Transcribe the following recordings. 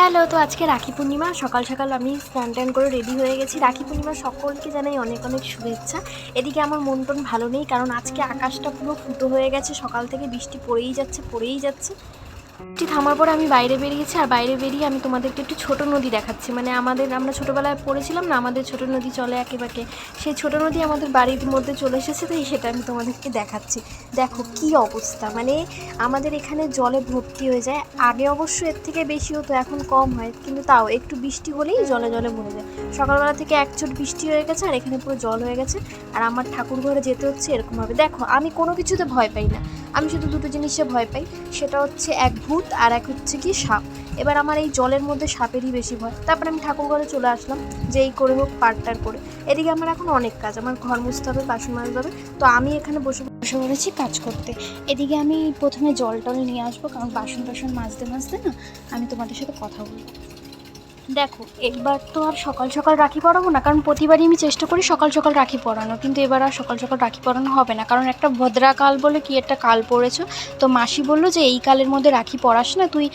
Hello, তো আজকে রাখি পূর্ণিমা। সকাল সকাল আমি স্নান টান করে রেডি হয়ে গেছি। রাখি পূর্ণিমার সকলকে জানাই অনেক অনেক শুভেচ্ছা। এদিকে আমার মন টন ভালো নেই, কারণ আজকে আকাশটা পুরো ফুটো হয়ে গেছে। সকাল থেকে বৃষ্টি পড়েই যাচ্ছে। বৃষ্টি থামার পরে আমি বাইরে বেরিয়েছি, আর বাইরে বেরিয়ে আমি তোমাদেরকে একটু ছোট নদী দেখাচ্ছি। মানে আমরা ছোটোবেলায় পড়েছিলাম না, আমাদের ছোট নদী চলে একেবারে, সেই ছোট নদী আমাদের বাড়ির মধ্যে চলে এসেছে, তাই সেটা আমি তোমাদেরকে দেখাচ্ছি। দেখো কি অবস্থা, মানে আমাদের এখানে জলে ভর্তি হয়ে যায়। আগে অবশ্য এর থেকে বেশি হতো, এখন কম হয়, কিন্তু তাও একটু বৃষ্টি হলেই জলে জলে ভরে যায়। সকালবেলা থেকে এক চোট বৃষ্টি হয়ে গেছে, আর এখানে পুরো জল হয়ে গেছে। আর আমার ঠাকুর ঘরে যেতে হচ্ছে এরকমভাবে। দেখো আমি কোনো কিছুতে ভয় পাই না, আমি শুধু দুটো জিনিসে ভয় পাই, সেটা হচ্ছে এক ভূত আর এক হচ্ছে কি সাপ। এবার আমার এই জলের মধ্যে সাপেরই বেশি ভয়। তারপরে আমি ঠাকুর ঘরে চলে আসলাম, যে এই করে হোক পাড়টার করে। এদিকে আমার এখন অনেক কাজ, আমার ঘর মুছতে হবে, বাসন মাজতে হবে। তো আমি এখানে বসে বসে পড়েছি কাজ করতে। এদিকে আমি প্রথমে জল টল নিয়ে আসবো, কারণ বাসন টাসন মাজতে মাজতে না আমি তোমাদের সাথে কথা বলবো। দেখো এবার তো আর সকাল সকাল রাখি পরাবো না, কারণ প্রতিবারই আমি চেষ্টা করি সকাল সকাল রাখি পরানো, কিন্তু এবার আর সকাল সকাল রাখি পরানো হবে না, কারণ একটা ভদ্রাকাল বলে কি একটা কাল পড়েছো। তো মাসি বললো যে এই কালের মধ্যে রাখি পরাস না তুই,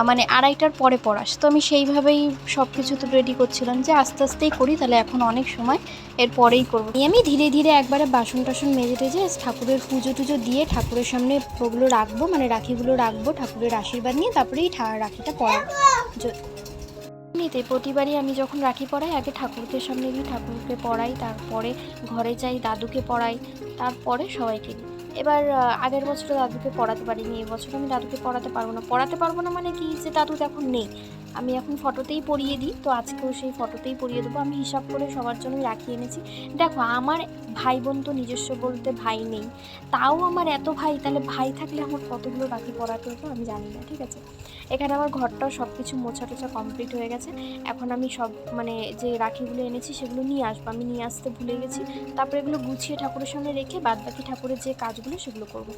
মানে 2:30টার পরে পরাস। তো আমি সেইভাবেই সব কিছু তো রেডি করছিলাম, যে আস্তে আস্তেই করি, তাহলে এখন অনেক সময়, এর পরেই করবো। আমি ধীরে ধীরে একবারে বাসন টাসন মেজে টেজে ঠাকুরের পুজো টুজো দিয়ে ঠাকুরের সামনে ওগুলো রাখবো, মানে রাখিগুলো রাখবো, ঠাকুরের আশীর্বাদ নিয়ে তারপরেই রাখিটা পরাবো। এমনিতে প্রতিবারই আমি যখন রাখি পরাই, আগে ঠাকুরকে সামনে গিয়ে ঠাকুরকে পরাই, তারপরে ঘরে যাই দাদুকে পরাই, তারপরে সবাইকে দিই। এবার আগের বছর দাদুকে পড়াতে পারিনি, এবছর আমি দাদুকে পড়াতে পারবো না মানে কি, যে দাদু এখন নেই, আমি এখন ফটোতেই পরিয়ে দিই। তো আজকেও সেই ফটোতেই পরিয়ে দেবো। আমি হিসাব করে সবার জন্যই রাখি এনেছি। দেখো আমার ভাই বোন তো নিজস্ব বলতে ভাই নেই, তাও আমার এত ভাই, তাহলে ভাই থাকলে আমার কতগুলো রাখি পরাতে হতো আমি জানি না, ঠিক আছে। এখানে আমার ঘরটাও সব কিছু মোছা টোছা কমপ্লিট হয়ে গেছে। এখন আমি সব মানে যে রাখিগুলো এনেছি সেগুলো নিয়ে আসবো, আমি নিয়ে আসতে ভুলে গেছি। তারপরে এগুলো গুছিয়ে ঠাকুরের সামনে রেখে বাদবাকি ঠাকুরের যে কাজগুলো সেগুলো করব।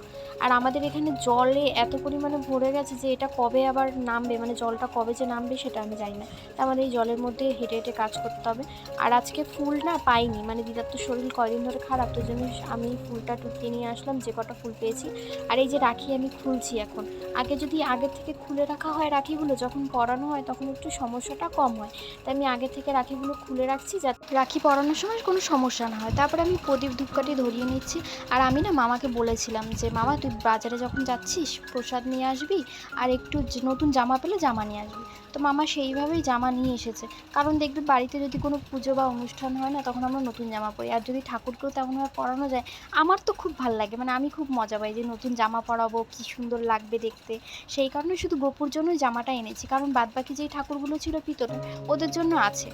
আর আমাদের এখানে জলে এত পরিমাণে ভরে গেছে যে এটা কবে আবার নামবে, মানে জলটা কবে যে নামবে সেটা আমি জানি না। তো আমাদের এই জলের মধ্যে হেঁটে হেঁটে কাজ করতে হবে। আর আজকে ফুল না পাইনি, মানে দিদার তো শরীর কয়দিন ধরে খারাপ, তো জন্য আমি ফুলটা টুকিয়ে নিয়ে আসলাম যে কটা ফুল পেয়েছি। আর এই যে রাখি আমি খুলছি এখন, আগে যদি আগে থেকে খুলে রাখা হয় রাখিগুলো, যখন পরানো হয় তখন একটু সমস্যাটা কম হয়। তাই আমি আগে থেকে রাখিগুলো খুলে রাখছি, যাতে রাখি পরানোর সময় কোনো সমস্যা না হয়। তারপরে আমি প্রদীপ ধূপকাঠি ধরিয়ে নিচ্ছি। আর আমি না মামাকে বলেছিলাম যে মামা তুই বাজারে যখন যাচ্ছিস প্রসাদ নিয়ে আসবি, আর একটু নতুন জামা পেলে জামা নিয়ে আসবি। তো মামা সেইভাবেই জামা নিয়ে এসেছে, কারণ দেখবে বাড়িতে যদি কোনো পুজো বা অনুষ্ঠান হয় না, তখন আমরা নতুন জামা পরি, আর যদি ঠাকুরকেও তেমনভাবে পরানো যায় আমার তো খুব ভালো লাগে, মানে আমি খুব মজা পাই যে নতুন জামা পরাবো, কী সুন্দর লাগবে দেখতে। সেই কারণে শুধু গোপুর জন্যই জামাটা এনেছি, কারণ বাদবাকি যেই ঠাকুরগুলো ছিল পিতলের, ওদের জন্য আছে।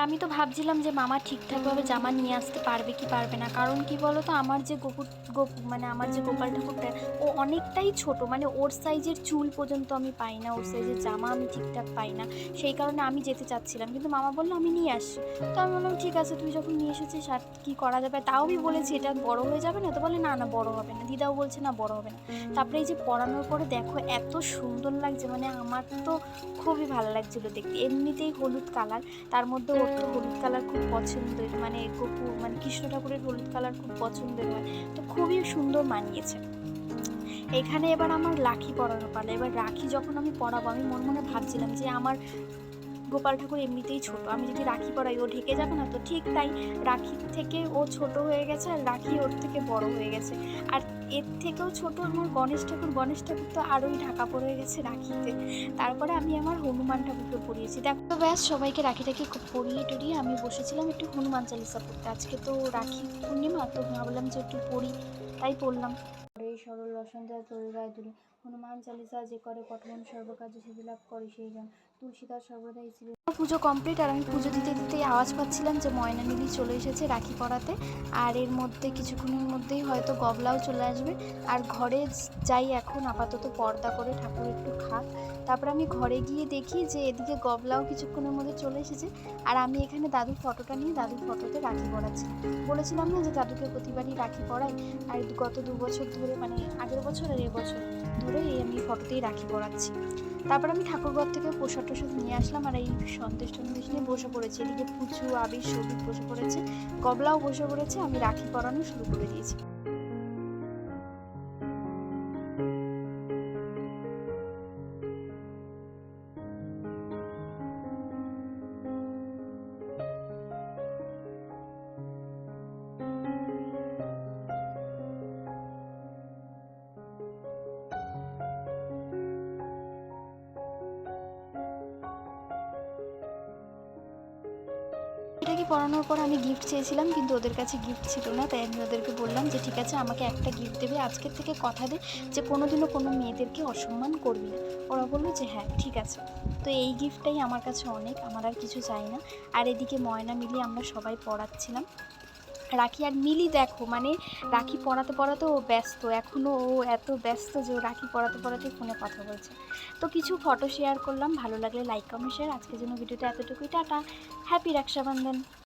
আমি তো ভাবছিলাম যে মামা ঠিকঠাকভাবে জামা নিয়ে আসতে পারবে কি পারবে না, কারণ কি বলো তো, আমার যে মানে আমার যে গোপাল ঠাকুরটা, ও অনেকটাই ছোট, মানে ওর সাইজের চুল পর্যন্ত আমি পাই না, ওর সাইজের জামা আমি ঠিকঠাক পাই না। সেই কারণে আমি যেতে চাচ্ছিলাম, কিন্তু মামা বললো আমি নিয়ে আসছি। তো আমি বললাম ঠিক আছে, তুই যখন নিয়ে এসেছিস আর কী করা যাবে। তাও আমি বলেছি এটা বড় হয়ে যাবে না, তো বলে না না বড় হবে না, দিদাও বলছে না বড় হবে না। তারপরে এই যে পরানোর পরে দেখো এত সুন্দর লাগছে, মানে আমার তো খুবই ভালো লাগছিলো দেখতে। এমনিতেই হলুদ কালার, তার মধ্যে ওর তো হলুদ কালার খুব পছন্দের, মানে গোপুর মানে কৃষ্ণ ঠাকুরের হলুদ কালার খুব পছন্দের হয়, তো খুবই সুন্দর মানিয়েছে। এখানে এবার আমার রাখি পরানো পালা। এবার রাখি যখন আমি পরাবো, আমি মনে মনে ভাবছিলাম যে আমার গোপাল ঠাকুর এমনিতেই ছোট, আমি যদি রাখি পরাই ও ঢেকে যাবে না, তো ঠিক তাই, রাখির থেকে ও ছোট হয়ে গেছে, আর রাখি ওর থেকে বড় হয়ে গেছে। আর এর থেকেও ছোট আমার গণেশ ঠাকুর তো আরোই ঢাকা পড়ে গেছে রাখিতে। তারপরে আমি আমার হনুমান ঠাকুরকে পরিয়েছি। দেখো তো ব্যাস সবাইকে রাখি টাকি পরিয়ে টরিয়ে আমি বসেছিলাম একটু হনুমান চালিসা পড়তে। আজকে তো রাখি পূর্ণিমা, তো ভাবলাম যে একটু পড়ি, তাই পড়লাম। সরল রসন দেয় তরু রায় তুলি, হনুমান চালিসা যে করে পঠন সর্বকার্য সিদ্ধি লাভ করে সেই জন, তুলসীদাস সর্বদাই ছিল। পুজো কমপ্লিট, আর আমি পুজো দিতে দিতেই আওয়াজ পাচ্ছিলাম যে ময়না মিলি চলে এসেছে রাখি পরাতে। আর এর মধ্যে কিছুক্ষণের মধ্যেই হয়তো গবলাও চলে আসবে। আর ঘরে যাই এখন, আপাতত পর্দা করে ঠাকুর একটু খাক। তারপর আমি ঘরে গিয়ে দেখি যে এদিকে গবলাও কিছুক্ষণের মধ্যে চলে এসেছে। আর আমি এখানে দাদুর ফটোটা নিয়ে দাদুর ফটোতে রাখি পরাচ্ছি। বলেছিলাম না যে দাদুকে প্রতিবারই রাখি পরাই, আর গত 2 বছর ধরে, মানে আগের বছর আর এবছর ধরে আমি ফটোতেই রাখি পরাচ্ছি। তারপর আমি ঠাকুরঘর থেকে প্রসাদ টসাদ নিয়ে আসলাম, আর এই সন্দেশ টন্দেশ নিয়ে বসে পড়েছি। এদিকে পুচু আবির সবিক বসে পড়েছে, গবলাও বসে পড়েছে, আমি রাখি পরানো শুরু করে দিয়েছি। পরানোর পর আমি গিফট চেয়েছিলাম, কিন্তু ওদের কাছে গিফট ছিল না। তাই আমি ওদেরকে বললাম যে ঠিক আছে, আমাকে একটা গিফট দেবে, আজকের থেকে কথা দে যে কোনোদিনও কোনো মেয়েদেরকে অসম্মান করবি না। ওরা বললো যে হ্যাঁ ঠিক আছে। তো এই গিফটটাই আমার কাছে অনেক, আমার আর কিছু চাই না। আর এদিকে ময়না মিলি আমরা সবাই পড়াচ্ছিলাম রাখি। আর মিলি দেখো মানে রাখি পড়াতে পড়াতে ও ব্যস্ত, এখনও ও এত ব্যস্ত যে ও রাখি পড়াতে পড়াতে ফোনে কথা বলছে। তো কিছু ফটো শেয়ার করলাম, ভালো লাগলে লাইক কমেন্ট শেয়ার। আজকের জন্য ভিডিওটা এতটুকুই, টাটা, হ্যাপি রক্ষাবন্ধন।